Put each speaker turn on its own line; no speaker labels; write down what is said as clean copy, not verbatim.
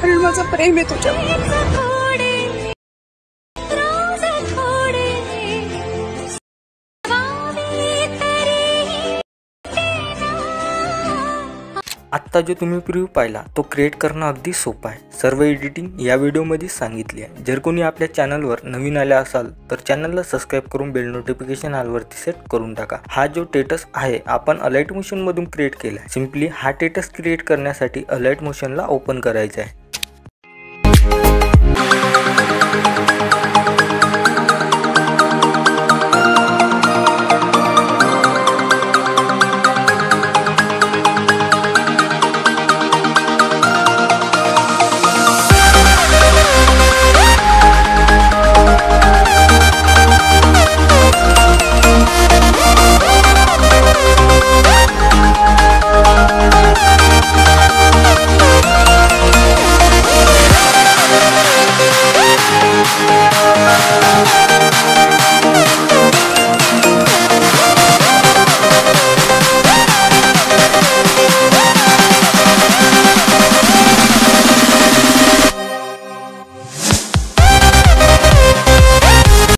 कारण माझं प्रेम आहे तुझ्यावर।
आत्ता जो तुम्ही प्रिव्ह्यू पाहिला तो क्रिएट करणं अगदी सोपं आहे। सर्व एडिटिंग या व्हिडिओमध्ये सांगितली आहे। जर कोणी आपल्या चॅनलवर नवीन आले असाल तर चॅनलला सबस्क्राइब करून बेल नोटिफिकेशन ऑलवरती सेट करून टाका। हा जो टेटस आहे आपण अलाइट मोशन मधून क्रिएट केला आहे। सिंपली हा टेटस क्रिएट करण्यासाठी अलाइट मोशनला ओपन करायचा आहे।